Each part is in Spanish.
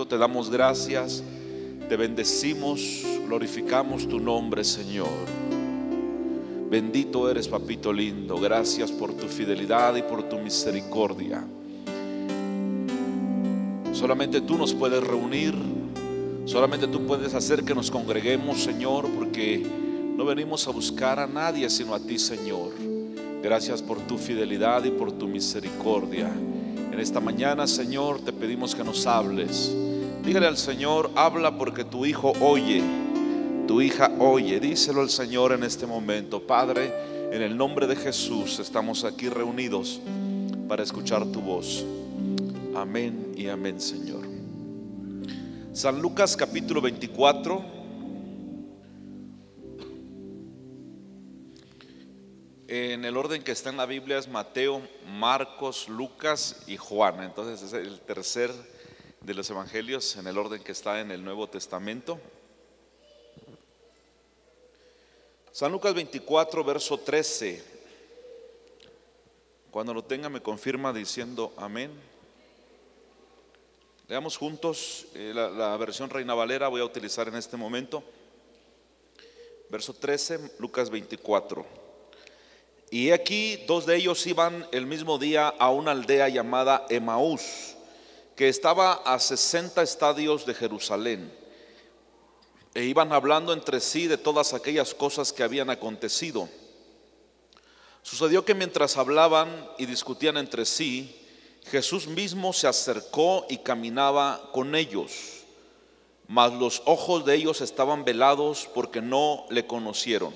te damos gracias, te bendecimos, glorificamos tu nombre, Señor. Bendito eres, papito lindo. Gracias por tu fidelidad y por tu misericordia. Solamente tú nos puedes reunir, solamente tú puedes hacer que nos congreguemos, Señor, porque no venimos a buscar a nadie sino a ti, Señor. Gracias por tu fidelidad y por tu misericordia. En esta mañana, Señor, te pedimos que nos hables. Dígale al Señor, habla porque tu hijo oye, tu hija oye. Díselo al Señor en este momento. Padre, en el nombre de Jesús estamos aquí reunidos para escuchar tu voz. Amén y amén, Señor. San Lucas capítulo 24. En el orden que está en la Biblia es Mateo, Marcos, Lucas y Juan. Entonces es el tercer de los evangelios en el orden que está en el Nuevo Testamento. San Lucas 24, verso 13. Cuando lo tenga me confirma diciendo amén. Leamos juntos la versión Reina Valera, voy a utilizar en este momento. Verso 13, Lucas 24. Y aquí dos de ellos iban el mismo día a una aldea llamada Emaús, que estaba a 60 estadios de Jerusalén. E iban hablando entre sí de todas aquellas cosas que habían acontecido. Sucedió que mientras hablaban y discutían entre sí, Jesús mismo se acercó y caminaba con ellos, mas los ojos de ellos estaban velados porque no le conocieron.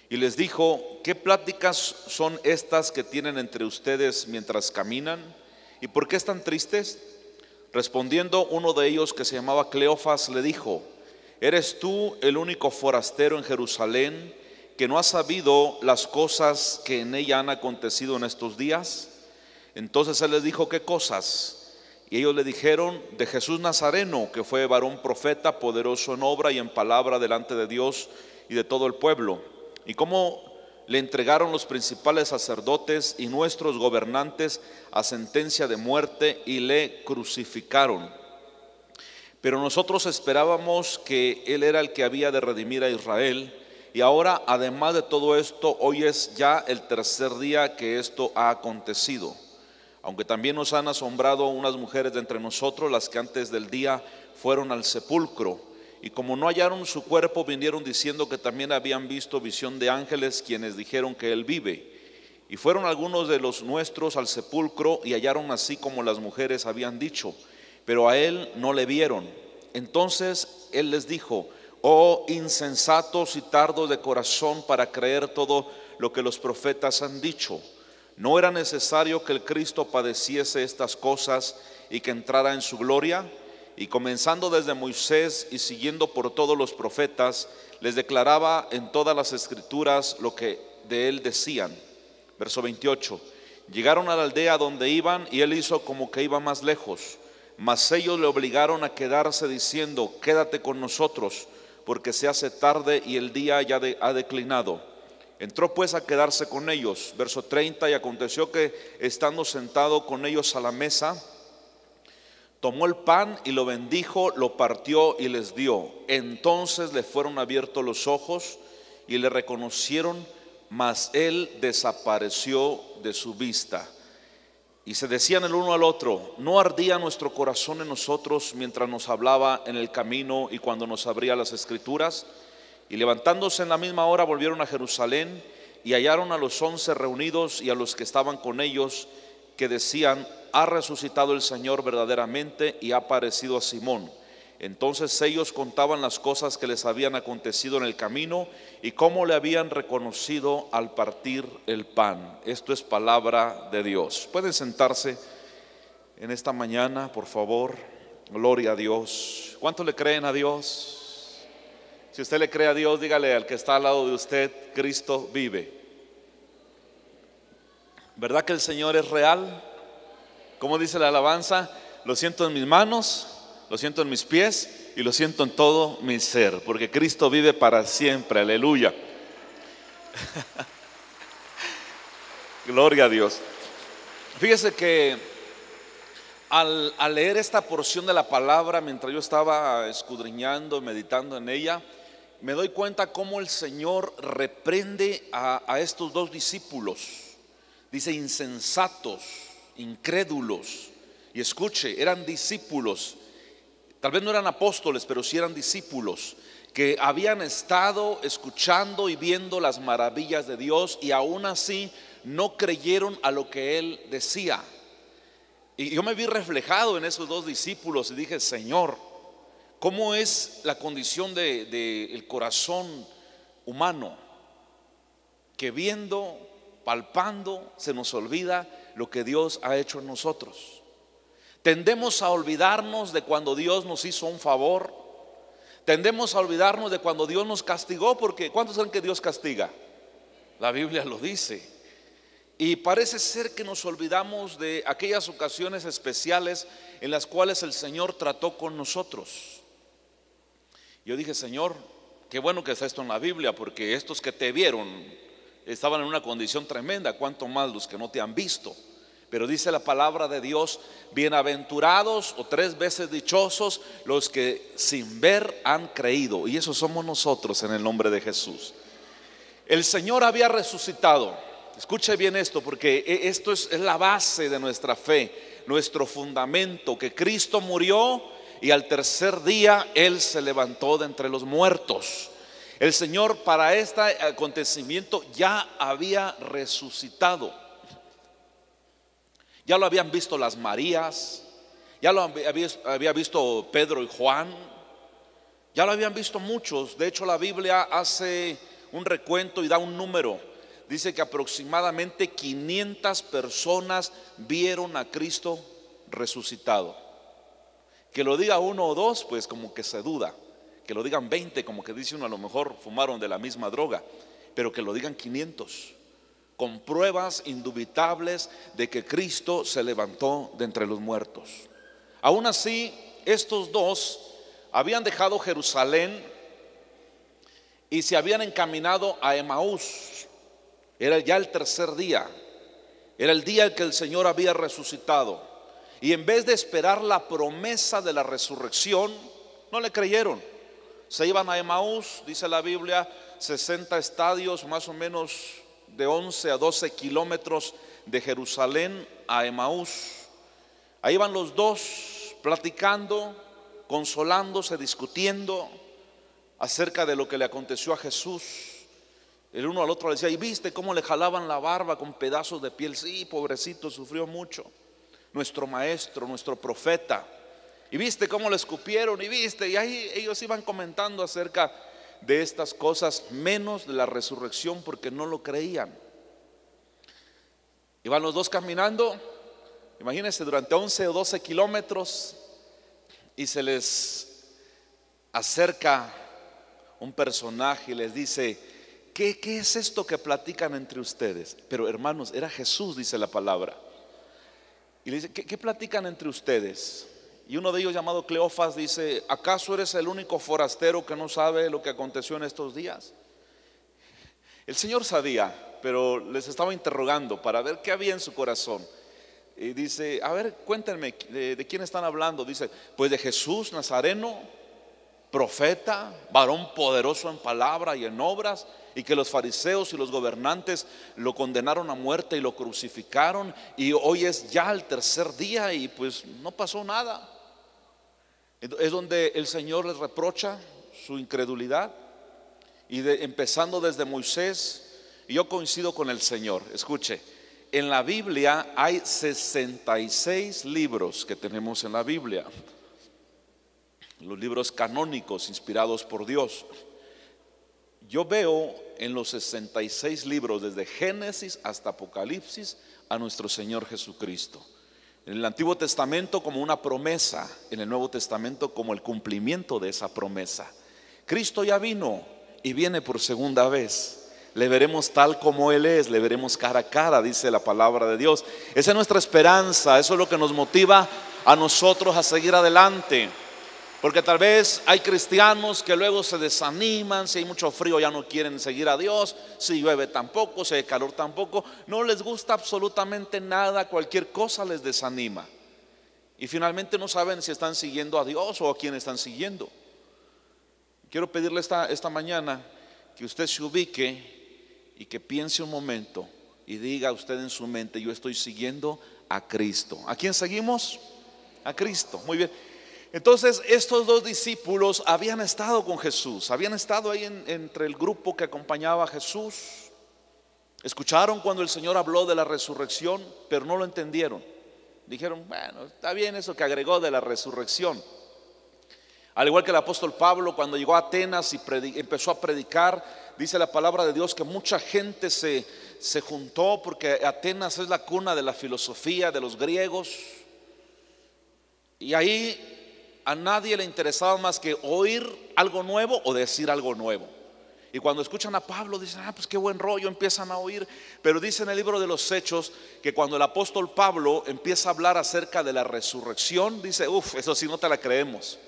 Y les dijo: ¿qué pláticas son estas que tienen entre ustedes mientras caminan? ¿Y por qué están tristes? Respondiendo uno de ellos, que se llamaba Cleofas, le dijo: ¿eres tú el único forastero en Jerusalén que no ha sabido las cosas que en ella han acontecido en estos días? Entonces él les dijo: ¿qué cosas? Y ellos le dijeron: de Jesús Nazareno, que fue varón profeta, poderoso en obra y en palabra delante de Dios y de todo el pueblo, y cómo le entregaron los principales sacerdotes y nuestros gobernantes a sentencia de muerte y le crucificaron. Pero nosotros esperábamos que él era el que había de redimir a Israel. Y ahora, además de todo esto, hoy es ya el tercer día que esto ha acontecido. Aunque también nos han asombrado unas mujeres de entre nosotros, las que antes del día fueron al sepulcro, y como no hallaron su cuerpo, vinieron diciendo que también habían visto visión de ángeles, quienes dijeron que él vive. Y fueron algunos de los nuestros al sepulcro y hallaron así como las mujeres habían dicho, pero a él no le vieron. Entonces él les dijo: oh insensatos y tardos de corazón para creer todo lo que los profetas han dicho. ¿No era necesario que el Cristo padeciese estas cosas y que entrara en su gloria? Y comenzando desde Moisés y siguiendo por todos los profetas, les declaraba en todas las escrituras lo que de él decían. Verso 28. Llegaron a la aldea donde iban y él hizo como que iba más lejos, mas ellos le obligaron a quedarse diciendo: quédate con nosotros, porque se hace tarde y el día ya ha declinado. Entró pues a quedarse con ellos. Verso 30. Y aconteció que estando sentado con ellos a la mesa, tomó el pan y lo bendijo, lo partió y les dio. Entonces le fueron abiertos los ojos y le reconocieron, mas él desapareció de su vista. Y se decían el uno al otro: ¿no ardía nuestro corazón en nosotros mientras nos hablaba en el camino y cuando nos abría las escrituras? Y levantándose en la misma hora volvieron a Jerusalén y hallaron a los 11 reunidos y a los que estaban con ellos, que decían: ha resucitado el Señor verdaderamente y ha aparecido a Simón. Entonces ellos contaban las cosas que les habían acontecido en el camino y cómo le habían reconocido al partir el pan. Esto es palabra de Dios. Pueden sentarse en esta mañana, por favor. Gloria a Dios. ¿Cuánto le creen a Dios? Si usted le cree a Dios, dígale al que está al lado de usted: Cristo vive. ¿Verdad que el Señor es real? Como dice la alabanza: lo siento en mis manos, lo siento en mis pies y lo siento en todo mi ser, porque Cristo vive para siempre. Aleluya. Gloria a Dios. Fíjese que Al leer esta porción de la palabra, mientras yo estaba escudriñando, meditando en ella, me doy cuenta cómo el Señor reprende a estos dos discípulos. Dice insensatos, incrédulos. Y escuche, eran discípulos. Tal vez no eran apóstoles, pero sí eran discípulos que habían estado escuchando y viendo las maravillas de Dios, y aún así no creyeron a lo que Él decía. Y yo me vi reflejado en esos dos discípulos y dije: Señor, ¿cómo es la condición del corazón humano? Que viendo, palpando, se nos olvida lo que Dios ha hecho en nosotros. Tendemos a olvidarnos de cuando Dios nos hizo un favor. Tendemos a olvidarnos de cuando Dios nos castigó, porque ¿cuántos saben que Dios castiga? La Biblia lo dice. Y parece ser que nos olvidamos de aquellas ocasiones especiales en las cuales el Señor trató con nosotros. Yo dije: Señor, qué bueno que está esto en la Biblia, porque estos que te vieron estaban en una condición tremenda, cuánto más los que no te han visto. Pero dice la palabra de Dios: bienaventurados, o 3 veces dichosos, los que sin ver han creído. Y eso somos nosotros, en el nombre de Jesús. El Señor había resucitado. Escuche bien esto, porque esto es la base de nuestra fe, nuestro fundamento, que Cristo murió y al tercer día Él se levantó de entre los muertos. El Señor para este acontecimiento ya había resucitado. Ya lo habían visto las Marías, ya lo había visto Pedro y Juan, ya lo habían visto muchos. De hecho, la Biblia hace un recuento y da un número. Dice que aproximadamente 500 personas vieron a Cristo resucitado. Que lo diga 1 o 2, pues como que se duda. Que lo digan 20, como que dice uno, a lo mejor fumaron de la misma droga. Pero que lo digan 500, con pruebas indubitables de que Cristo se levantó de entre los muertos. Aún así, estos dos habían dejado Jerusalén y se habían encaminado a Emaús. Era ya el tercer día, era el día en que el Señor había resucitado. Y en vez de esperar la promesa de la resurrección, no le creyeron. Se iban a Emaús, dice la Biblia, 60 estadios, más o menos de 11 a 12 kilómetros de Jerusalén a Emaús. Ahí van los dos platicando, consolándose, discutiendo acerca de lo que le aconteció a Jesús. El uno al otro le decía: ¿y viste cómo le jalaban la barba con pedazos de piel? Sí, pobrecito, sufrió mucho. Nuestro maestro, nuestro profeta. ¿Y viste cómo le escupieron? ¿Y viste? Y ahí ellos iban comentando acerca de estas cosas, menos de la resurrección, porque no lo creían. Iban los dos caminando, imagínense, durante 11 o 12 kilómetros, y se les acerca un personaje y les dice: ¿Qué es esto que platican entre ustedes? Pero hermanos, era Jesús, dice la palabra. Y le dice: ¿Qué platican entre ustedes? Y uno de ellos, llamado Cleofas, dice: ¿acaso eres el único forastero que no sabe lo que aconteció en estos días? El Señor sabía, pero les estaba interrogando para ver qué había en su corazón. Y dice: a ver, cuéntenme, ¿de quién están hablando? Dice: pues de Jesús Nazareno, profeta, varón poderoso en palabra y en obras, y que los fariseos y los gobernantes lo condenaron a muerte y lo crucificaron, y hoy es ya el tercer día y pues no pasó nada. Es donde el Señor les reprocha su incredulidad, y empezando desde Moisés. Y yo coincido con el Señor. Escuche, en la Biblia hay 66 libros que tenemos en la Biblia, los libros canónicos inspirados por Dios. Yo veo en los 66 libros, desde Génesis hasta Apocalipsis, a nuestro Señor Jesucristo. En el Antiguo Testamento como una promesa, en el Nuevo Testamento como el cumplimiento de esa promesa. Cristo ya vino y viene por segunda vez. Le veremos tal como Él es, le veremos cara a cara, dice la palabra de Dios. Esa es nuestra esperanza, eso es lo que nos motiva a nosotros a seguir adelante. Porque tal vez hay cristianos que luego se desaniman, si hay mucho frío ya no quieren seguir a Dios, si llueve tampoco, si hay calor tampoco, no les gusta absolutamente nada, cualquier cosa les desanima. y finalmente no saben si están siguiendo a Dios o a quién están siguiendo. Quiero pedirle esta mañana que usted se ubique y que piense un momento y diga usted en su mente: yo estoy siguiendo a Cristo. ¿A quién seguimos? A Cristo. Muy bien. Entonces estos dos discípulos habían estado con Jesús, habían estado ahí entre el grupo que acompañaba a Jesús. Escucharon cuando el Señor habló de la resurrección, pero no lo entendieron. Dijeron: bueno, está bien eso que agregó de la resurrección. Al igual que el apóstol Pablo, cuando llegó a Atenas y empezó a predicar, dice la palabra de Dios que mucha gente se juntó, porque Atenas es la cuna de la filosofía de los griegos. Y ahí a nadie le interesaba más que oír algo nuevo o decir algo nuevo. Y cuando escuchan a Pablo dicen: pues qué buen rollo, empiezan a oír. Pero dice en el libro de los Hechos que cuando el apóstol Pablo empieza a hablar acerca de la resurrección, dice: eso sí no te la creemos.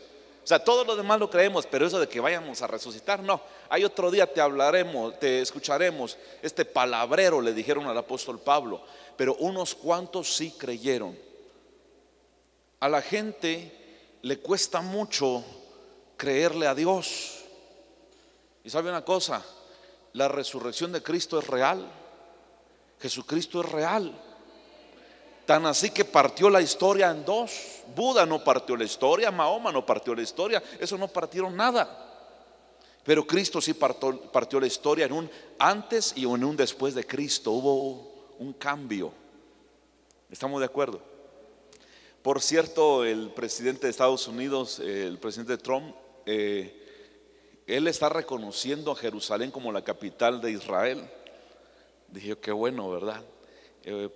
O sea, todo lo demás lo creemos, pero eso de que vayamos a resucitar, no. Hay otro día te hablaremos, te escucharemos. Este palabrero le dijeron al apóstol Pablo. Pero unos cuantos sí creyeron. A la gente le cuesta mucho creerle a Dios. Y sabe una cosa, la resurrección de Cristo es real. Jesucristo es real. Tan así que partió la historia en dos. Buda no partió la historia, Mahoma no partió la historia, eso no partieron nada. Pero Cristo sí partió la historia en un antes y en un después de Cristo. Hubo un cambio. ¿Estamos de acuerdo? Por cierto, el presidente de Estados Unidos, el presidente Trump, él está reconociendo a Jerusalén como la capital de Israel. Dije: qué bueno, ¿verdad?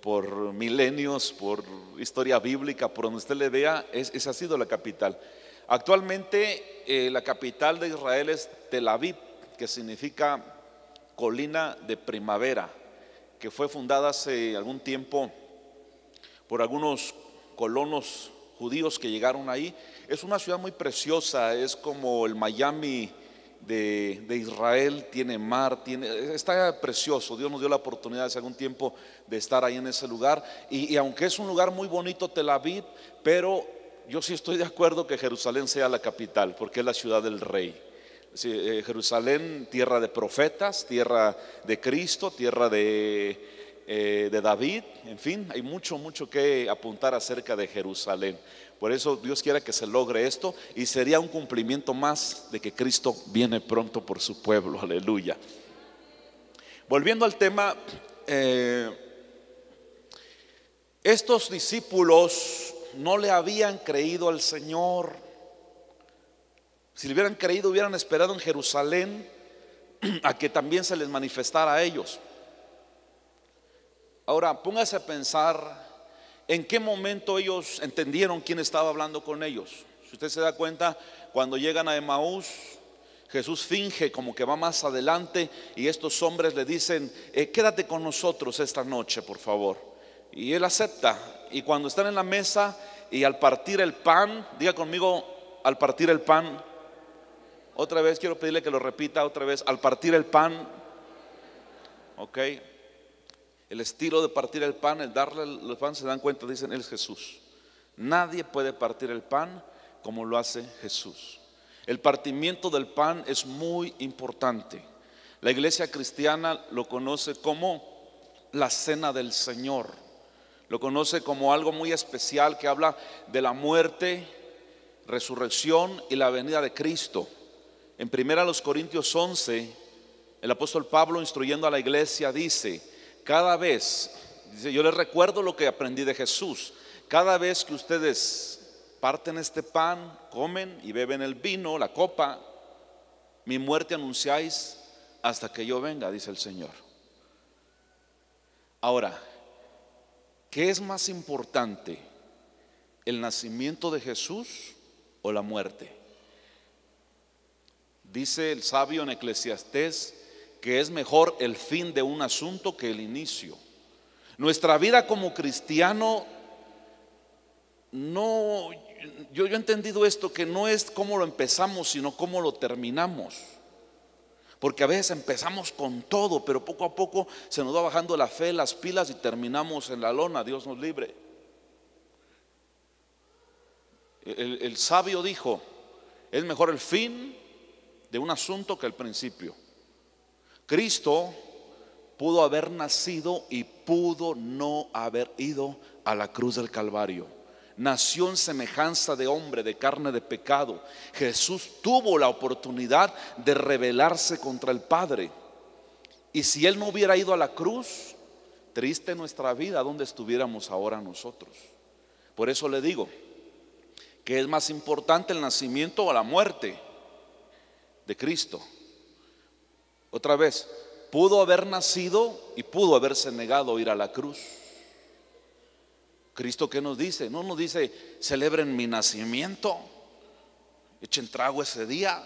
Por milenios, por historia bíblica, por donde usted le vea, esa ha sido la capital. Actualmente la capital de Israel es Tel Aviv, que significa colina de primavera, que fue fundada hace algún tiempo por algunos colonos judíos que llegaron ahí. Es una ciudad muy preciosa, es como el Miami de Israel, tiene mar, está precioso. Dios nos dio la oportunidad hace algún tiempo de estar ahí en ese lugar, y aunque es un lugar muy bonito Tel Aviv, pero yo sí estoy de acuerdo que Jerusalén sea la capital, porque es la ciudad del rey. Jerusalén, tierra de profetas, tierra de Cristo, tierra de David. En fin, hay mucho que apuntar acerca de Jerusalén. Por eso Dios quiera que se logre esto, y sería un cumplimiento más de que Cristo viene pronto por su pueblo. Aleluya. Volviendo al tema, estos discípulos no le habían creído al Señor. Si le hubieran creído, hubieran esperado en Jerusalén a que también se les manifestara a ellos. Ahora póngase a pensar en qué momento ellos entendieron quién estaba hablando con ellos. Si usted se da cuenta, cuando llegan a Emaús, Jesús finge como que va más adelante, y estos hombres le dicen: quédate con nosotros esta noche, por favor. Y él acepta. Y cuando están en la mesa y al partir el pan, diga conmigo: al partir el pan. Otra vez quiero pedirle que lo repita otra vez: al partir el pan. Ok. El estilo de partir el pan, el darle el pan, se dan cuenta, dicen: Él es Jesús. Nadie puede partir el pan como lo hace Jesús. El partimiento del pan es muy importante. La iglesia cristiana lo conoce como la cena del Señor. Lo conoce como algo muy especial que habla de la muerte, resurrección y la venida de Cristo. En 1 Corintios 11, el apóstol Pablo, instruyendo a la iglesia, dice: cada vez, dice, yo les recuerdo lo que aprendí de Jesús. Cada vez que ustedes parten este pan, comen y beben el vino, la copa, mi muerte anunciáis hasta que yo venga, dice el Señor. Ahora, ¿qué es más importante? ¿El nacimiento de Jesús o la muerte? Dice el sabio en Eclesiastés que es mejor el fin de un asunto que el inicio. Nuestra vida como cristiano, no, yo he entendido esto, que no es cómo lo empezamos, sino cómo lo terminamos. Porque a veces empezamos con todo, pero poco a poco se nos va bajando la fe, las pilas, y terminamos en la lona. Dios nos libre. El sabio dijo: es mejor el fin de un asunto que el principio. Cristo pudo haber nacido y pudo no haber ido a la cruz del Calvario. Nació en semejanza de hombre, de carne de pecado. Jesús tuvo la oportunidad de rebelarse contra el Padre. Y si Él no hubiera ido a la cruz, triste nuestra vida, ¿dónde estuviéramos ahora nosotros? Por eso le digo que es más importante el nacimiento o la muerte de Cristo. Otra vez, pudo haber nacido y pudo haberse negado a ir a la cruz. Cristo, ¿qué nos dice? No nos dice: celebren mi nacimiento, echen trago ese día.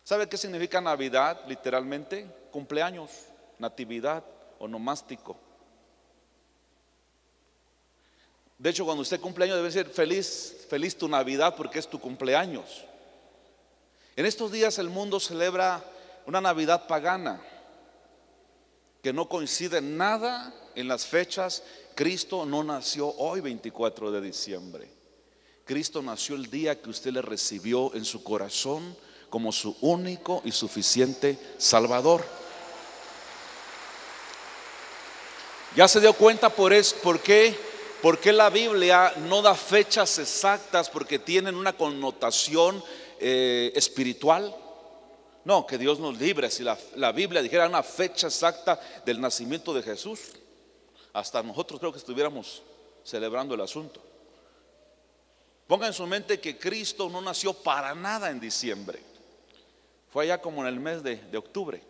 ¿Sabe qué significa Navidad? Literalmente, cumpleaños, natividad, onomástico. De hecho, cuando usted cumpleaños debe ser feliz, feliz tu Navidad, porque es tu cumpleaños. En estos días el mundo celebra una Navidad pagana que no coincide nada en las fechas. Cristo no nació hoy 24 de diciembre. Cristo nació el día que usted le recibió en su corazón como su único y suficiente Salvador. ¿Ya se dio cuenta por qué la Biblia no da fechas exactas? Porque tienen una connotación espiritual. No, que Dios nos libre. Si la Biblia dijera una fecha exacta del nacimiento de Jesús, hasta nosotros creo que estuviéramos celebrando el asunto. Ponga en su mente que Cristo no nació para nada en diciembre. Fue allá como en el mes de octubre.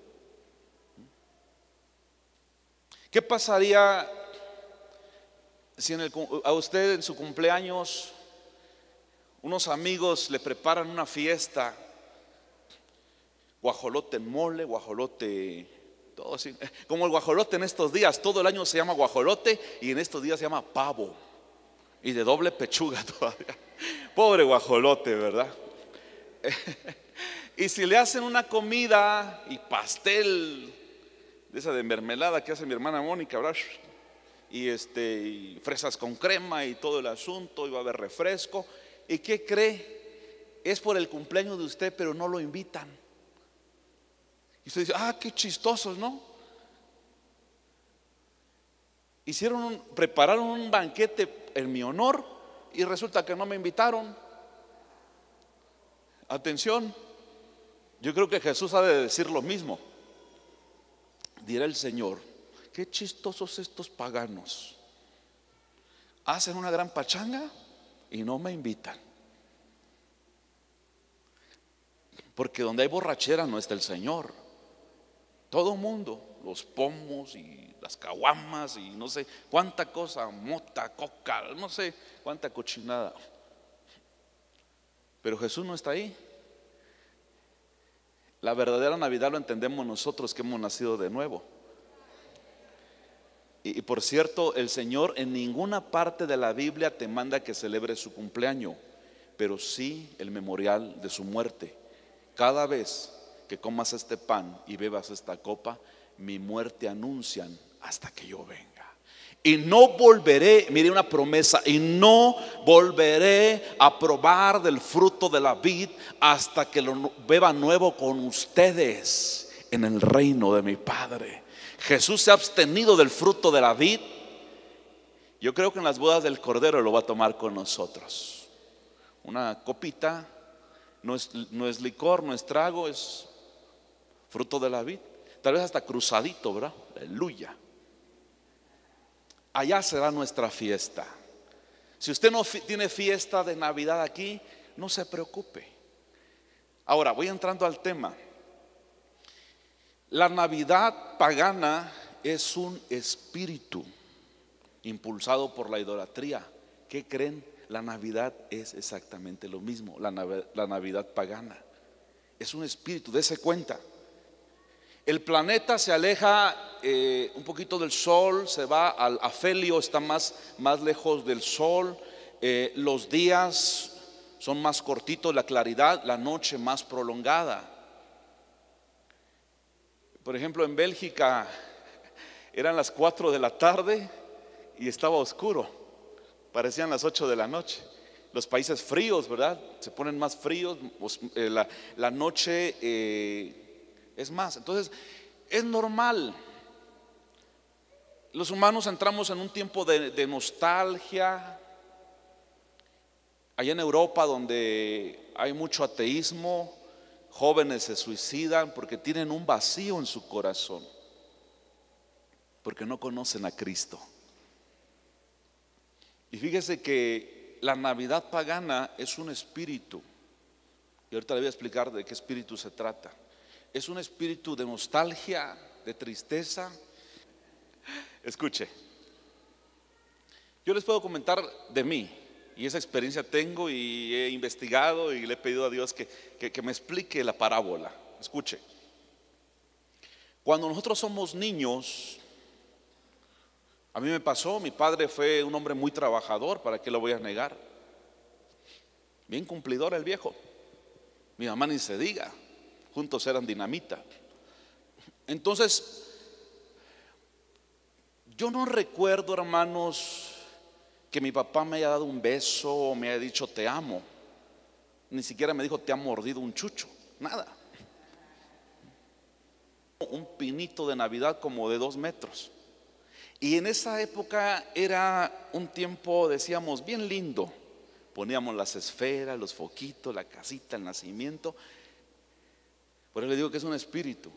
¿Qué pasaría si a usted en su cumpleaños unos amigos le preparan una fiesta? Guajolote en mole, guajolote, todo así. Como el guajolote en estos días, todo el año se llama guajolote y en estos días se llama pavo. Y de doble pechuga todavía. Pobre guajolote, ¿verdad? Y si le hacen una comida y pastel de esa de mermelada que hace mi hermana Mónica, ¿verdad? Y fresas con crema y todo el asunto, y va a haber refresco. ¿Y qué cree? Es por el cumpleaños de usted, pero no lo invitan. Y usted dice: ah, qué chistosos, ¿no? Prepararon un banquete en mi honor y resulta que no me invitaron. Atención, yo creo que Jesús ha de decir lo mismo. Dirá el Señor: qué chistosos estos paganos, hacen una gran pachanga y no me invitan. Porque donde hay borrachera no está el Señor. Todo mundo, los pomos y las caguamas y no sé cuánta cosa, mota, coca, no sé cuánta cochinada. Pero Jesús no está ahí. La verdadera Navidad lo entendemos nosotros que hemos nacido de nuevo. Y por cierto, el Señor en ninguna parte de la Biblia te manda que celebres su cumpleaños, pero sí el memorial de su muerte. Cada vez que comas este pan y bebas esta copa, mi muerte anuncian hasta que yo venga. Y no volveré, mire una promesa, y no volveré a probar del fruto de la vid hasta que lo beba nuevo con ustedes en el reino de mi Padre. Jesús se ha abstenido del fruto de la vid. Yo creo que en las bodas del Cordero lo va a tomar con nosotros. Una copita, no es licor, no es trago, es fruto de la vid. Tal vez hasta cruzadito, ¿verdad? Aleluya. Allá será nuestra fiesta. Si usted no tiene fiesta de Navidad aquí, no se preocupe. Ahora voy entrando al tema. La Navidad pagana es un espíritu impulsado por la idolatría. ¿Qué creen? La Navidad es exactamente lo mismo. La Navidad pagana es un espíritu, dése cuenta. El planeta se aleja un poquito del sol, se va al afelio, está más lejos del sol. Los días son más cortitos, la claridad, la noche más prolongada. Por ejemplo, en Bélgica eran las 4 de la tarde y estaba oscuro, parecían las 8 de la noche. Los países fríos, ¿verdad? Se ponen más fríos, la noche es más. Entonces, es normal. Los humanos entramos en un tiempo de nostalgia. Allá en Europa, donde hay mucho ateísmo, jóvenes se suicidan porque tienen un vacío en su corazón, porque no conocen a Cristo. Y fíjese que la Navidad pagana es un espíritu, y ahorita le voy a explicar de qué espíritu se trata. Es un espíritu de nostalgia, de tristeza. Escuche, yo les puedo comentar de mí, y esa experiencia tengo, y he investigado y le he pedido a Dios que me explique la parábola. Escuche, cuando nosotros somos niños, a mí me pasó, mi padre fue un hombre muy trabajador, ¿para qué lo voy a negar? Bien cumplidor el viejo. Mi mamá ni se diga, juntos eran dinamita. Entonces, yo no recuerdo, hermanos, que mi papá me haya dado un beso o me haya dicho te amo. Ni siquiera me dijo te ha mordido un chucho, nada. Un pinito de Navidad como de 2 metros. Y en esa época era un tiempo, decíamos, bien lindo. Poníamos las esferas, los foquitos, la casita, el nacimiento. Por eso le digo que es un espíritu.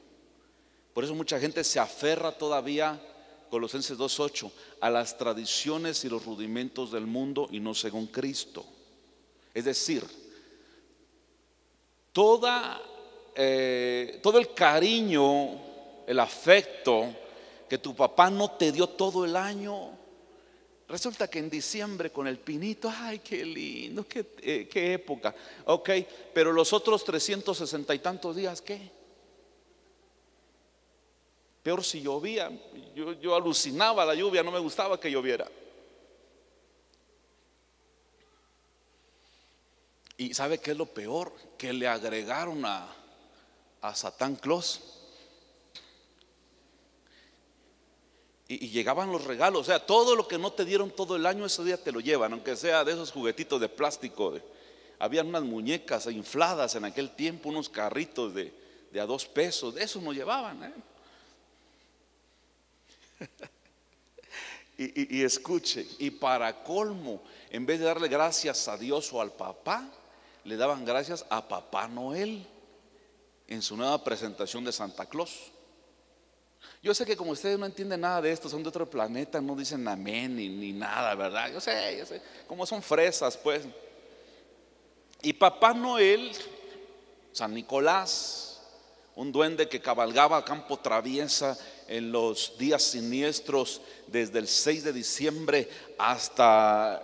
Por eso mucha gente se aferra todavía, Colosenses 2:8, a las tradiciones y los rudimentos del mundo y no según Cristo. Es decir, todo el cariño, el afecto que tu papá no te dio todo el año, resulta que en diciembre con el pinito, ay, qué lindo, qué época. Ok, pero los otros 360 y tantos días, ¿qué? Peor si llovía, yo alucinaba la lluvia, no me gustaba que lloviera. Y ¿sabe qué es lo peor? Que le agregaron a Satan Claus. Y llegaban los regalos, o sea, todo lo que no te dieron todo el año, ese día te lo llevan, aunque sea de esos juguetitos de plástico. Habían unas muñecas infladas en aquel tiempo, unos carritos de a 2 pesos, de esos nos llevaban, Y escuche, y para colmo, en vez de darle gracias a Dios o al papá, le daban gracias a Papá Noel en su nueva presentación de Santa Claus. Yo sé que como ustedes no entienden nada de esto, son de otro planeta, no dicen amén ni nada, ¿verdad? Yo sé, como son fresas, pues. Y Papá Noel, San Nicolás, un duende que cabalgaba a campo traviesa en los días siniestros, desde el 6 de diciembre hasta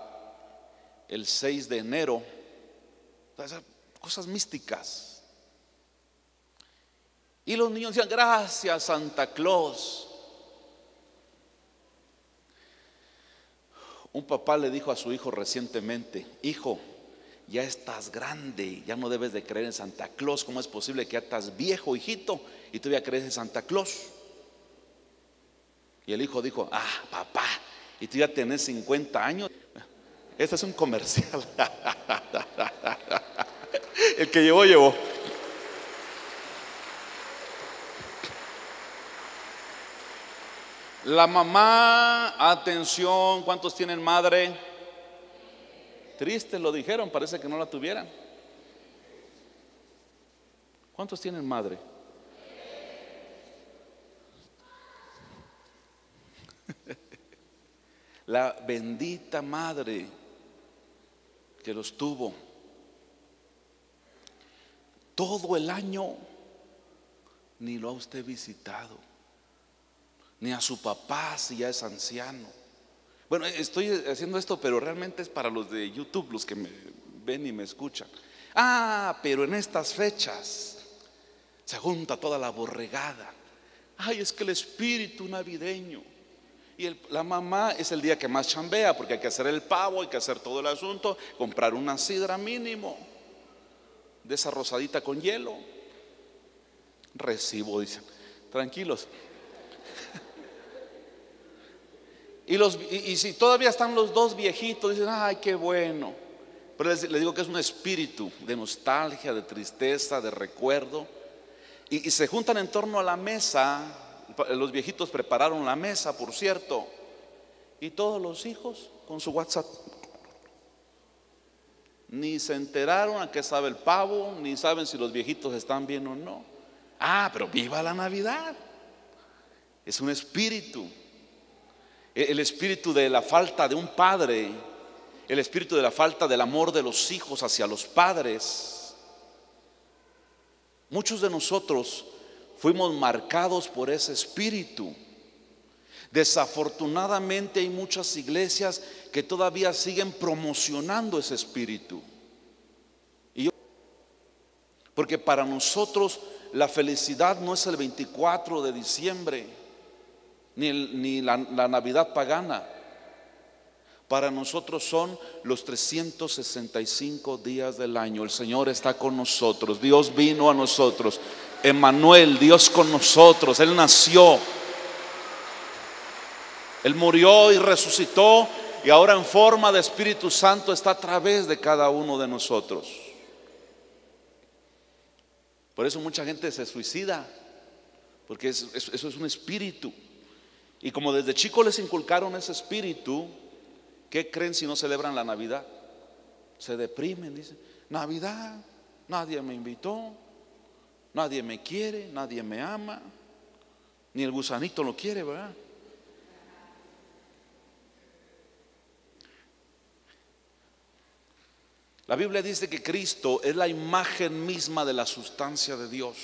el 6 de enero. Esas cosas místicas. Y los niños decían, gracias Santa Claus. Un papá le dijo a su hijo recientemente, hijo, ya estás grande, ya no debes de creer en Santa Claus. ¿Cómo es posible que ya estás viejo, hijito, y todavía crees en Santa Claus? Y el hijo dijo, papá, y tú ya tenés 50 años. Este es un comercial. El que llevó. La mamá, atención, ¿cuántos tienen madre? Triste lo dijeron, parece que no la tuvieran. ¿Cuántos tienen madre? La bendita madre que los tuvo todo el año, ni lo ha usted visitado, ni a su papá si ya es anciano. Bueno, estoy haciendo esto, pero realmente es para los de YouTube, los que me ven y me escuchan. Pero en estas fechas se junta toda la borregada. Es que el espíritu navideño. Y la mamá es el día que más chambea, porque hay que hacer el pavo, hay que hacer todo el asunto, comprar una sidra mínimo, de esa rosadita con hielo. Recibo, dicen, tranquilos. Y si todavía están los 2 viejitos, dicen, ay, qué bueno. Pero le digo que es un espíritu de nostalgia, de tristeza, de recuerdo. Y se juntan en torno a la mesa. Los viejitos prepararon la mesa, por cierto. Y todos los hijos con su WhatsApp. Ni se enteraron a qué sabe el pavo, ni saben si los viejitos están bien o no. Ah, pero viva la Navidad. Es un espíritu. El espíritu de la falta de un padre, el espíritu de la falta del amor de los hijos hacia los padres. Muchos de nosotros fuimos marcados por ese espíritu. Desafortunadamente hay muchas iglesias que todavía siguen promocionando ese espíritu. Porque para nosotros la felicidad no es el 24 de diciembre, ni la Navidad pagana. Para nosotros son los 365 días del año. El Señor está con nosotros. Dios vino a nosotros. Emmanuel, Dios con nosotros. Él nació. Él murió y resucitó. Y ahora en forma de Espíritu Santo está a través de cada uno de nosotros. Por eso mucha gente se suicida. Porque eso es un espíritu. Y como desde chicos les inculcaron ese espíritu, ¿qué creen si no celebran la Navidad? Se deprimen, dicen, Navidad, nadie me invitó, nadie me quiere, nadie me ama, ni el gusanito lo quiere, ¿verdad? La Biblia dice que Cristo es la imagen misma de la sustancia de Dios,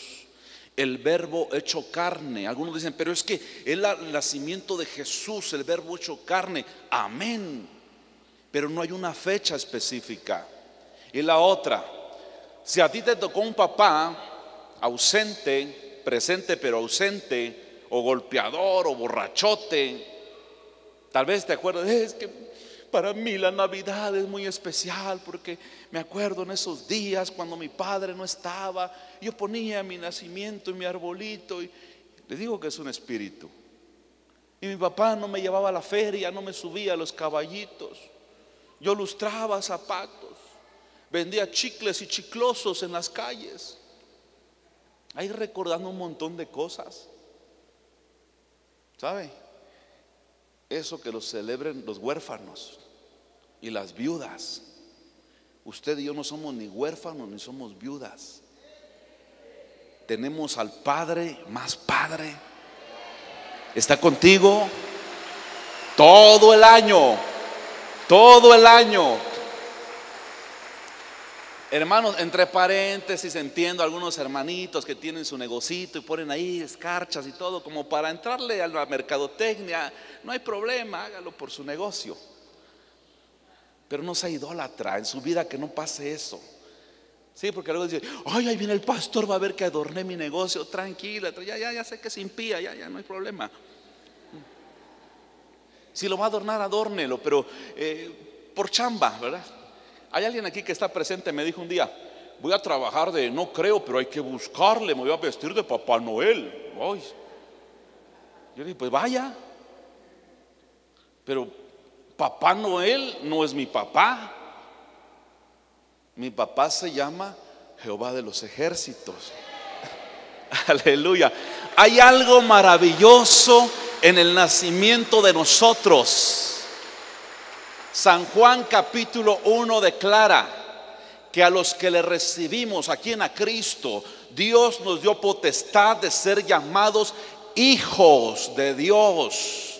el verbo hecho carne. Algunos dicen, pero es que es el nacimiento de Jesús, el verbo hecho carne. Amén. Pero no hay una fecha específica. Y la otra, si a ti te tocó un papá ausente, presente pero ausente, o golpeador o borrachote, tal vez te acuerdas, es que para mí la Navidad es muy especial porque me acuerdo en esos días cuando mi padre no estaba, yo ponía mi nacimiento en mi arbolito, y le digo que es un espíritu. Y mi papá no me llevaba a la feria, no me subía a los caballitos. Yo lustraba zapatos, vendía chicles y chiclosos en las calles. Ahí recordando un montón de cosas. ¿Sabe? Eso que lo celebren los huérfanos y las viudas. Usted y yo no somos ni huérfanos ni somos viudas. Tenemos al Padre más Padre. Está contigo todo el año. Todo el año. Hermanos, entre paréntesis, entiendo algunos hermanitos que tienen su negocito y ponen ahí escarchas y todo, como para entrarle a la mercadotecnia. No hay problema, hágalo por su negocio. Pero no sea idólatra en su vida, que no pase eso. Sí, porque luego dice, ay, ahí viene el pastor, va a ver que adorné mi negocio. Tranquila, ya sé que es impía, ya no hay problema. Si lo va a adornar, adórnelo, pero por chamba, ¿verdad? Hay alguien aquí que está presente, me dijo un día, voy a trabajar no creo, pero hay que buscarle, me voy a vestir de Papá Noel. Ay. Yo dije, pues vaya. Pero Papá Noel no es mi papá. Mi papá se llama Jehová de los ejércitos. Aleluya. Hay algo maravilloso en el nacimiento de nosotros. San Juan capítulo 1 declara que a los que le recibimos, a quien, a Cristo, Dios nos dio potestad de ser llamados hijos de Dios.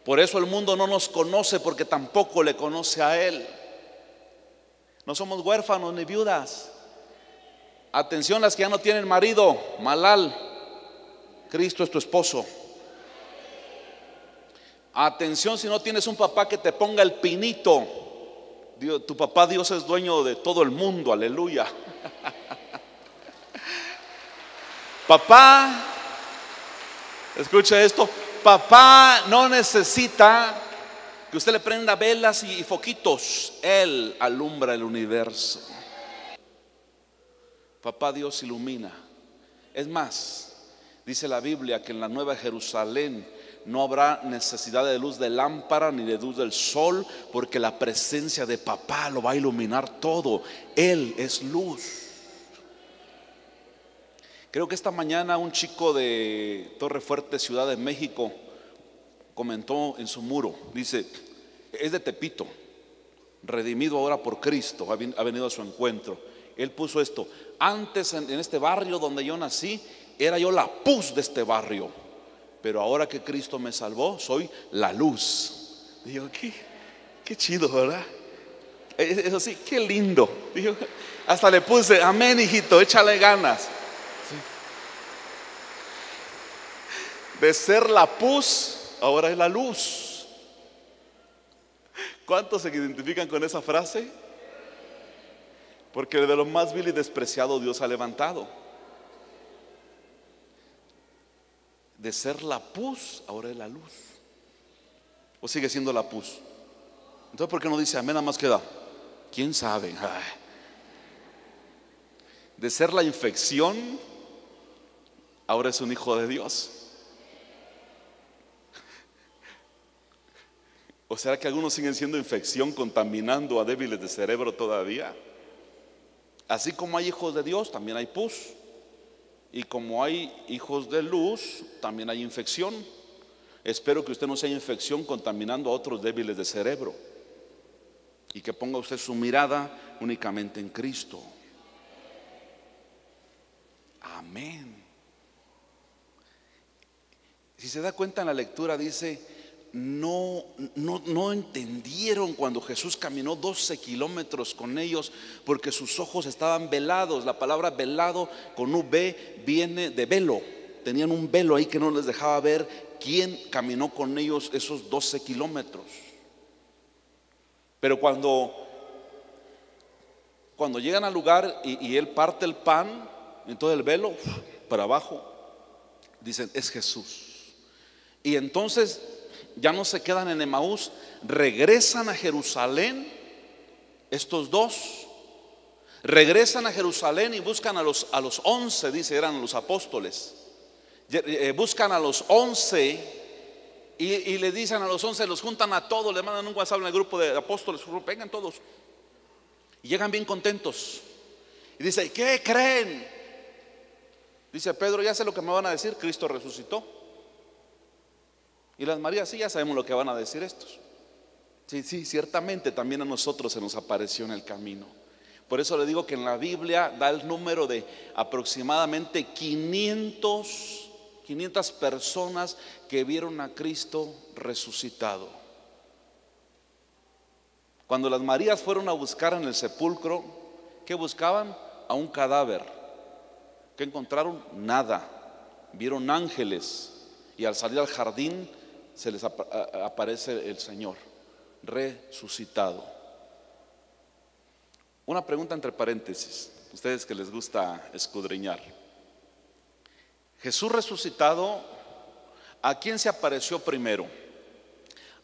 Por eso el mundo no nos conoce, porque tampoco le conoce a Él. No somos huérfanos ni viudas. Atención las que ya no tienen marido, Malal, Cristo es tu esposo. Atención si no tienes un papá que te ponga el pinito. Dios, tu papá Dios es dueño de todo el mundo, aleluya. Papá, escucha esto, papá no necesita que usted le prenda velas y foquitos. Él alumbra el universo. Papá Dios ilumina. Es más, Dice la Biblia que en la Nueva Jerusalén no habrá necesidad de luz de lámpara ni de luz del sol, porque la presencia de papá lo va a iluminar todo. Él es luz. Creo que esta mañana un chico de Torre Fuerte, Ciudad de México, comentó en su muro, dice, es de Tepito, redimido ahora por Cristo, ha venido a su encuentro. Él puso esto: antes en este barrio donde yo nací, era yo la pus de este barrio, pero ahora que Cristo me salvó, soy la luz. Digo, qué chido, ¿verdad? Eso sí, qué lindo. Digo, hasta le puse, amén, hijito, échale ganas. Sí. De ser la pus, ahora es la luz. ¿Cuántos se identifican con esa frase? Porque de lo más vil y despreciado Dios ha levantado. De ser la pus, ahora es la luz. ¿O sigue siendo la pus? Entonces, ¿por qué no dice amén? Nada más queda, ¿quién sabe? Ay. De ser la infección, ahora es un hijo de Dios. ¿O será que algunos siguen siendo infección, contaminando a débiles de cerebro todavía? Así como hay hijos de Dios, también hay pus. Y como hay hijos de luz, también hay infección. Espero que usted no sea infección contaminando a otros débiles de cerebro, y que ponga usted su mirada únicamente en Cristo. Amén. Si se da cuenta en la lectura, dice, no entendieron cuando Jesús caminó 12 kilómetros con ellos, porque sus ojos estaban velados. La palabra velado con V viene de velo. Tenían un velo ahí que no les dejaba ver quién caminó con ellos esos 12 kilómetros. Pero cuando llegan al lugar y Él parte el pan, entonces el velo para abajo, dicen, es Jesús. Y entonces ya no se quedan en Emaús, regresan a Jerusalén. Estos dos regresan a Jerusalén y buscan a los 11, dice, eran los apóstoles. Buscan a los 11 y le dicen a los 11, los juntan a todos, le mandan un WhatsApp en el grupo de apóstoles, vengan todos. Y llegan bien contentos. Y dice, ¿qué creen? Dice Pedro, ya sé lo que me van a decir, Cristo resucitó. Y las Marías, sí, ya sabemos lo que van a decir estos. Sí, ciertamente también a nosotros se nos apareció en el camino. Por eso le digo que en la Biblia da el número de aproximadamente 500 personas que vieron a Cristo resucitado. Cuando las Marías fueron a buscar en el sepulcro, ¿qué buscaban? A un cadáver. ¿Qué encontraron? Nada. Vieron ángeles, y al salir al jardín se les aparece el Señor resucitado. Una pregunta entre paréntesis, ustedes que les gusta escudriñar. Jesús resucitado, ¿a quién se apareció primero?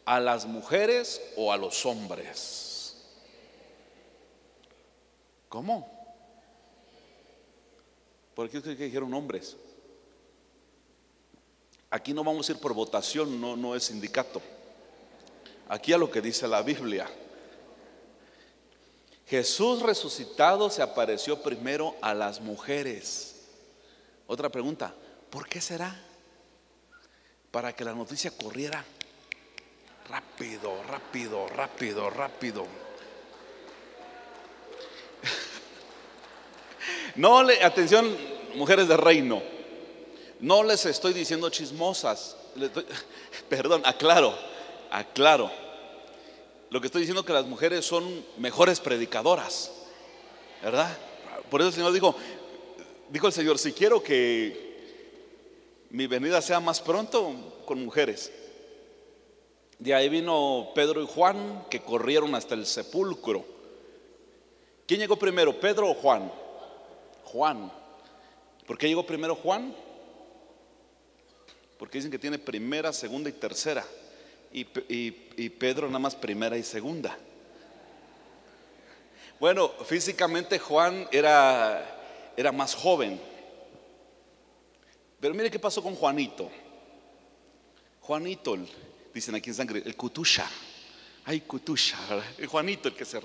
¿A las mujeres o a los hombres? ¿Cómo? ¿Por qué ustedes dijeron hombres? Aquí no vamos a ir por votación, no es sindicato. Aquí a lo que dice la Biblia. Jesús resucitado se apareció primero a las mujeres. Otra pregunta, ¿por qué será? Para que la noticia corriera rápido. Atención, mujeres de reino, no les estoy diciendo chismosas, aclaro. Lo que estoy diciendo es que las mujeres son mejores predicadoras, ¿verdad? Por eso el Señor dijo el Señor, si quiero que mi venida sea más pronto, con mujeres. De ahí vino Pedro y Juan, que corrieron hasta el sepulcro. ¿Quién llegó primero, Pedro o Juan? Juan. ¿Por qué llegó primero Juan? Porque dicen que tiene primera, segunda y tercera, y Pedro nada más primera y segunda. Bueno, físicamente Juan era más joven, Pero mire qué pasó con Juanito. Juanito, dicen aquí en sangre, el cutusha. Ay, cutusha, ¿verdad? El Juanito, el que se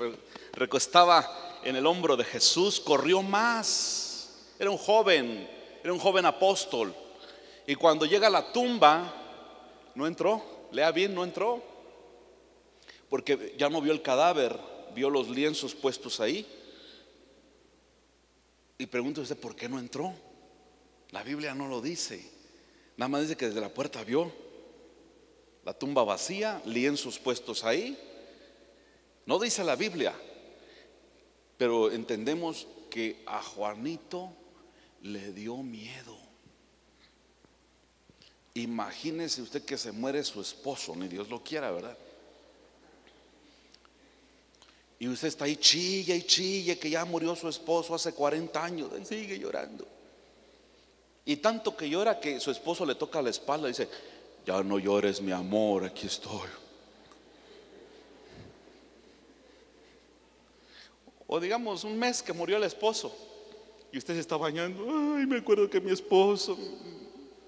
recostaba en el hombro de Jesús, corrió más. Era un joven apóstol. Y cuando llega a la tumba, no entró. Lea bien, no entró. Porque ya no vio el cadáver, vio los lienzos puestos ahí. Y pregunta usted, ¿por qué no entró? La Biblia no lo dice. Nada más dice que desde la puerta vio la tumba vacía, lienzos puestos ahí. No dice la Biblia, pero entendemos que a Juanito le dio miedo. Imagínese usted que se muere su esposo, ni Dios lo quiera, ¿verdad? Y usted está ahí chille y chille que ya murió su esposo hace 40 años y sigue llorando. Y tanto que llora que su esposo le toca la espalda y dice: ya no llores, mi amor, aquí estoy. O digamos un mes que murió el esposo y usted se está bañando. Ay, me acuerdo que mi esposo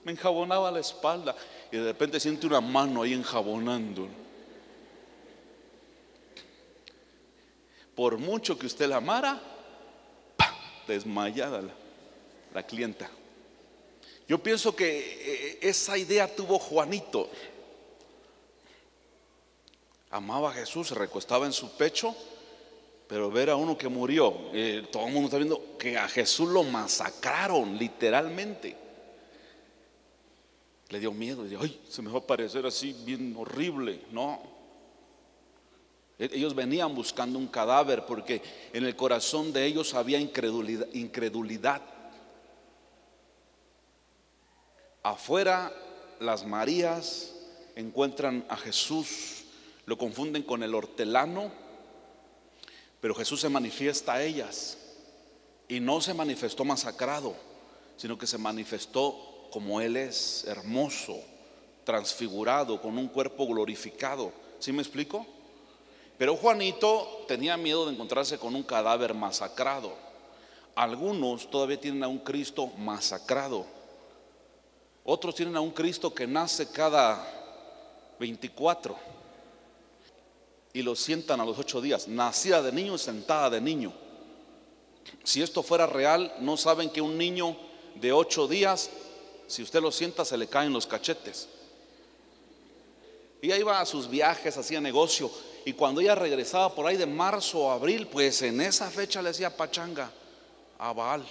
me enjabonaba la espalda. Y de repente siente una mano ahí enjabonando. Por mucho que usted la amara, ¡pah!, desmayada la clienta. Yo pienso que esa idea tuvo Juanito. Amaba a Jesús, se recostaba en su pecho, pero ver a uno que murió, todo el mundo está viendo que a Jesús lo masacraron literalmente. Le dio miedo, le dijo: ay, se me va a parecer así bien horrible. No. Ellos venían buscando un cadáver porque en el corazón de ellos había incredulidad. Afuera las Marías encuentran a Jesús, lo confunden con el hortelano, pero Jesús se manifiesta a ellas y no se manifestó masacrado, sino que se manifestó como Él es, hermoso, transfigurado, con un cuerpo glorificado. ¿Sí me explico? Pero Juanito tenía miedo de encontrarse con un cadáver masacrado. Algunos todavía tienen a un Cristo masacrado. Otros tienen a un Cristo que nace cada 24 y lo sientan a los 8 días. Nacida de niño y sentada de niño. Si esto fuera real, no saben que un niño de 8 días, si usted lo sienta, se le caen los cachetes. Y ahí iba a sus viajes, hacía negocio. Y cuando ella regresaba por ahí de marzo o abril, pues en esa fecha le hacía pachanga a Baal,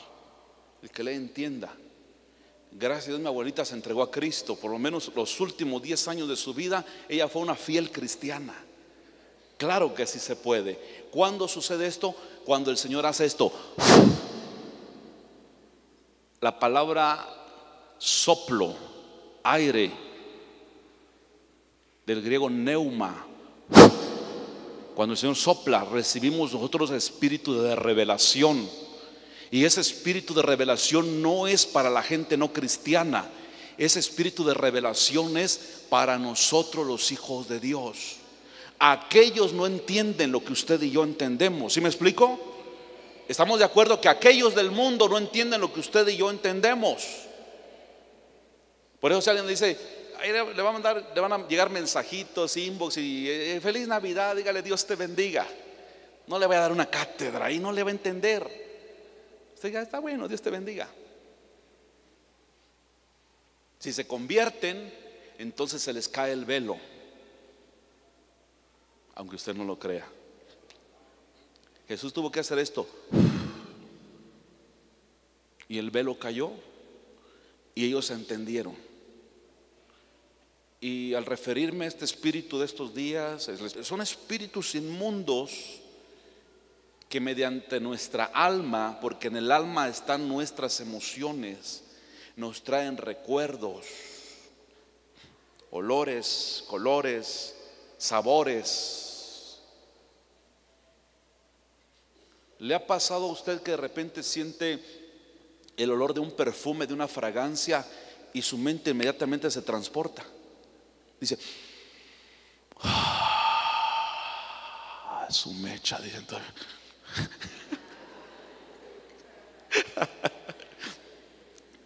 el que le entienda. Gracias a Dios mi abuelita se entregó a Cristo. Por lo menos los últimos 10 años de su vida ella fue una fiel cristiana. Claro que sí se puede. ¿Cuándo sucede esto? Cuando el Señor hace esto. La palabra soplo, aire, del griego neuma. Cuando el Señor sopla, recibimos nosotros espíritu de revelación. Y ese espíritu de revelación no es para la gente no cristiana. Ese espíritu de revelación es para nosotros los hijos de Dios. Aquellos no entienden lo que usted y yo entendemos. ¿Sí me explico? Estamos de acuerdo que aquellos del mundo no entienden lo que usted y yo entendemos. Por eso si alguien dice, ahí le van a llegar mensajitos, inbox y feliz Navidad, dígale Dios te bendiga. No le voy a dar una cátedra y no le va a entender. Usted ya está bueno, Dios te bendiga. Si se convierten, entonces se les cae el velo, aunque usted no lo crea. Jesús tuvo que hacer esto y el velo cayó y ellos entendieron. Y al referirme a este espíritu de estos días, son espíritus inmundos que mediante nuestra alma, porque en el alma están nuestras emociones, nos traen recuerdos, olores, colores, sabores. ¿Le ha pasado a usted que de repente siente el olor de un perfume, de una fragancia, y su mente inmediatamente se transporta? Dice, su mecha, dice entonces.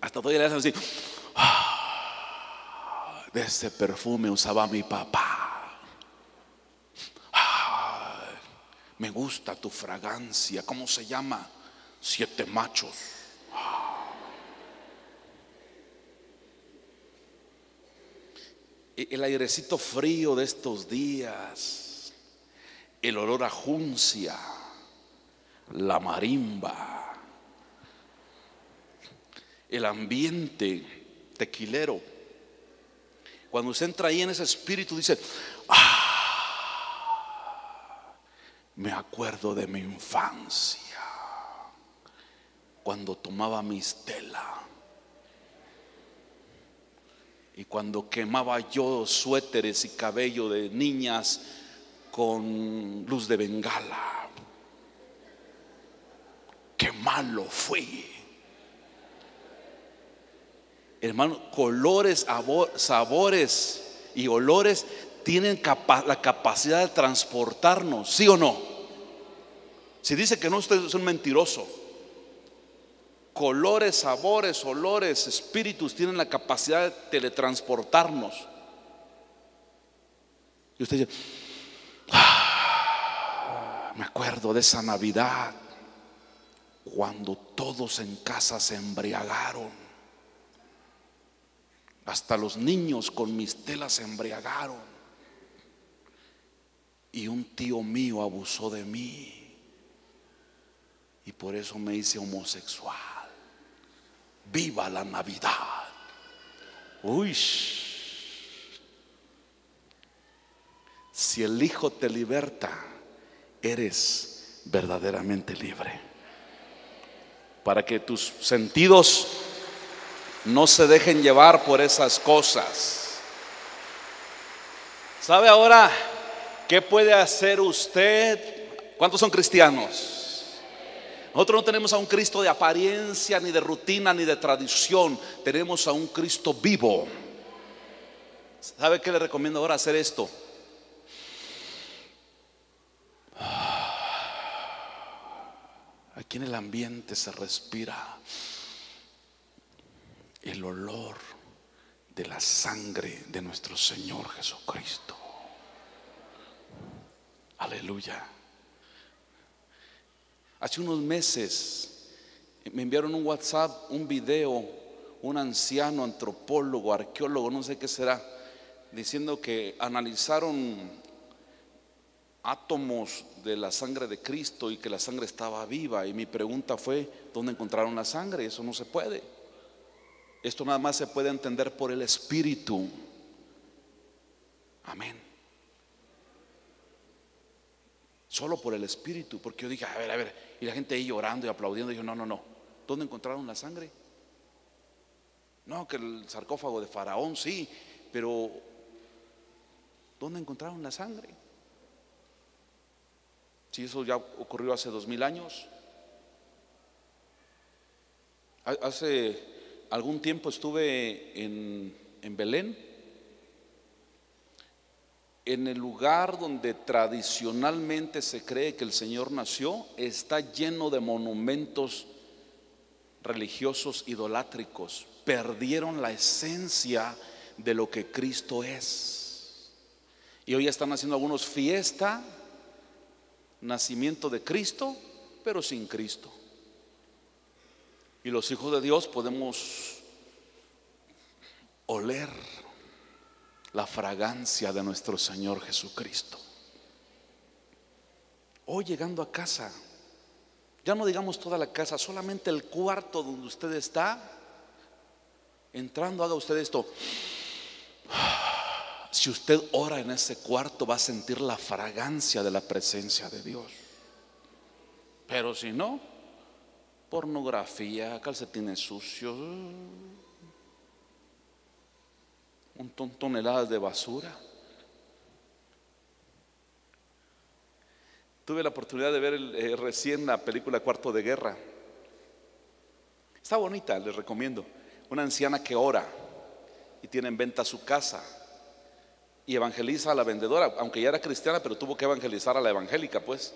Hasta todavía le hacen así. de ese perfume usaba mi papá. Me gusta tu fragancia. ¿Cómo se llama? 7 machos. El airecito frío de estos días, el olor a juncia, la marimba, el ambiente tequilero. Cuando usted entra ahí en ese espíritu, dice: me acuerdo de mi infancia, cuando tomaba mi Stella, y cuando quemaba yo suéteres y cabello de niñas con luz de bengala. Qué malo fui. Hermano, colores, sabores y olores tienen la capacidad de transportarnos, ¿sí o no? Si dice que no, usted es un mentiroso. Colores, sabores, olores, espíritus tienen la capacidad de teletransportarnos. Y usted dice: me acuerdo de esa Navidad cuando todos en casa se embriagaron. Hasta los niños con mis telas se embriagaron. Y un tío mío abusó de mí, y por eso me hice homosexual. Viva la Navidad. Uy, si el Hijo te liberta, eres verdaderamente libre. Para que tus sentidos no se dejen llevar por esas cosas. ¿Sabe ahora qué puede hacer usted? ¿Cuántos son cristianos? Nosotros no tenemos a un Cristo de apariencia, ni de rutina, ni de tradición. Tenemos a un Cristo vivo. ¿Sabe qué le recomiendo ahora? Hacer esto. Aquí en el ambiente se respira el olor de la sangre de nuestro Señor Jesucristo. Aleluya. Hace unos meses me enviaron un WhatsApp, un video, un anciano antropólogo, arqueólogo, no sé qué será, diciendo que analizaron átomos de la sangre de Cristo y que la sangre estaba viva. Y mi pregunta fue: ¿dónde encontraron la sangre? Eso no se puede. Esto nada más se puede entender por el Espíritu. Amén. Solo por el Espíritu. Porque yo dije: a ver, y la gente ahí llorando y aplaudiendo. Dije: no, ¿dónde encontraron la sangre? No, que el sarcófago de Faraón, sí, pero ¿dónde encontraron la sangre? Si eso ya ocurrió hace 2000 años. Hace algún tiempo estuve en Belén, en el lugar donde tradicionalmente se cree que el Señor nació. Está lleno de monumentos religiosos idolátricos. Perdieron la esencia de lo que Cristo es. Y hoy están haciendo algunos fiesta, nacimiento de Cristo, pero sin Cristo. Y los hijos de Dios podemos oler la fragancia de nuestro Señor Jesucristo. Hoy llegando a casa, ya no digamos toda la casa, solamente el cuarto donde usted está, entrando, haga usted esto. Si usted ora en ese cuarto, va a sentir la fragancia de la presencia de Dios. Pero si no, pornografía, calcetines sucios, toneladas de basura. Tuve la oportunidad de ver recién la película Cuarto de Guerra. Está bonita, les recomiendo. Una anciana que ora y tiene en venta su casa y evangeliza a la vendedora, aunque ya era cristiana, pero tuvo que evangelizar a la evangélica, pues,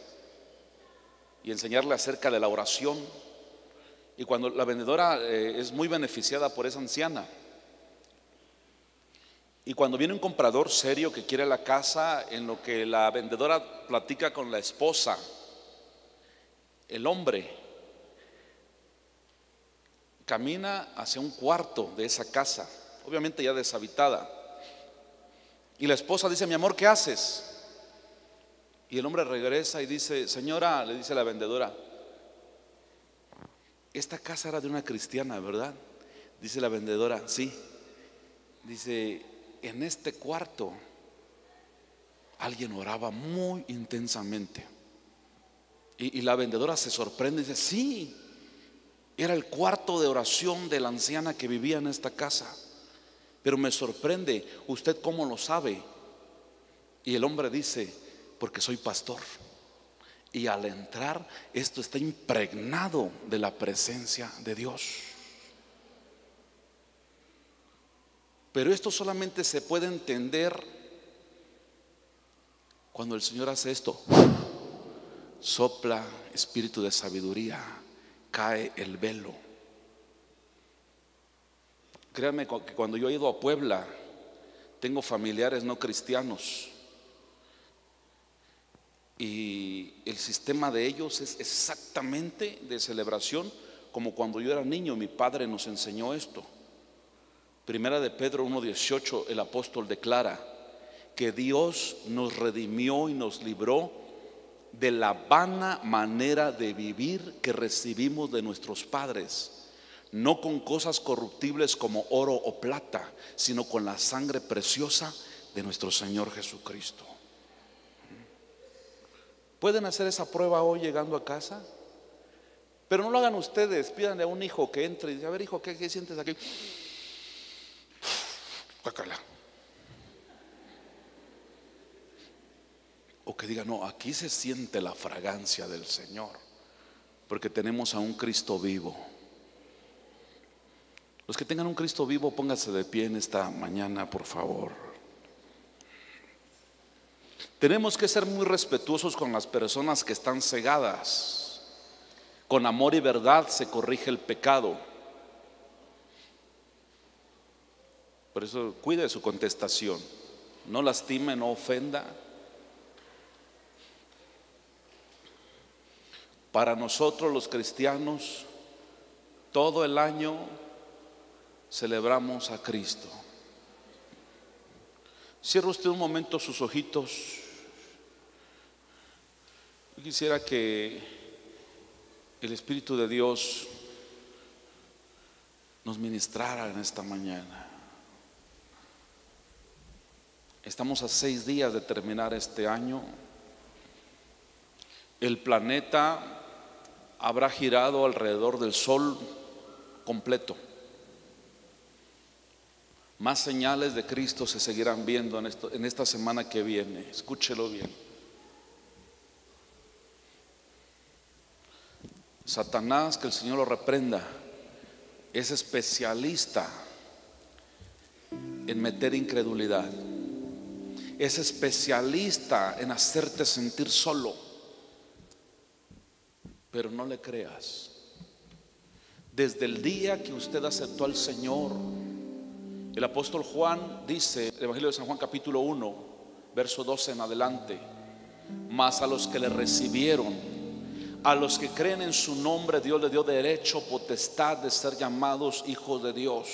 y enseñarle acerca de la oración. Y cuando la vendedora es muy beneficiada por esa anciana, Y cuando viene un comprador serio que quiere la casa, en lo que la vendedora platica con la esposa, el hombre camina hacia un cuarto de esa casa, obviamente ya deshabitada. Y la esposa dice: mi amor, ¿qué haces? Y el hombre regresa y dice: señora, le dice la vendedora, esta casa era de una cristiana, ¿verdad? Dice la vendedora: sí. Dice: en este cuarto alguien oraba muy intensamente. Y la vendedora se sorprende y dice: sí, era el cuarto de oración de la anciana que vivía en esta casa. Pero me sorprende, ¿usted cómo lo sabe? Y el hombre dice: porque soy pastor, y al entrar esto está impregnado de la presencia de Dios. Pero esto solamente se puede entender cuando el Señor hace esto: sopla espíritu de sabiduría, cae el velo. Créanme que cuando yo he ido a Puebla, tengo familiares no cristianos, y el sistema de ellos es exactamente de celebración como cuando yo era niño. Mi padre nos enseñó esto. Primera de Pedro 1:18, el apóstol declara que Dios nos redimió y nos libró de la vana manera de vivir que recibimos de nuestros padres, no con cosas corruptibles como oro o plata, sino con la sangre preciosa de nuestro Señor Jesucristo. ¿Pueden hacer esa prueba hoy llegando a casa? Pero no lo hagan ustedes. Pídanle a un hijo que entre y dice: a ver, hijo, ¿qué sientes aquí? Guácala. O que diga: no, aquí se siente la fragancia del Señor, porque tenemos a un Cristo vivo. Los que tengan un Cristo vivo, pónganse de pie en esta mañana, por favor. Tenemos que ser muy respetuosos con las personas que están cegadas. Con amor y verdad se corrige el pecado. Por eso cuide su contestación. No lastime, no ofenda. Para nosotros los cristianos, todo el año celebramos a Cristo. Cierre usted un momento sus ojitos. Yo quisiera que el Espíritu de Dios nos ministrara en esta mañana. Estamos a 6 días de terminar este año. El planeta habrá girado alrededor del sol completo. Más señales de Cristo se seguirán viendo en esta semana que viene. Escúchelo bien. Satanás, que el Señor lo reprenda, es especialista en meter incredulidad. Es especialista en hacerte sentir solo. Pero no le creas. Desde el día que usted aceptó al Señor, el apóstol Juan dice, el Evangelio de San Juan capítulo 1, verso 12 en adelante: mas a los que le recibieron, a los que creen en su nombre, Dios le dio derecho, potestad de ser llamados hijos de Dios.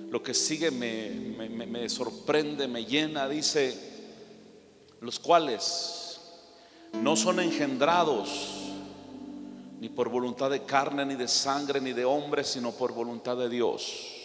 Lo que sigue me sorprende, me llena. Dice: los cuales no son engendrados ni por voluntad de carne, ni de sangre, ni de hombre, sino por voluntad de Dios.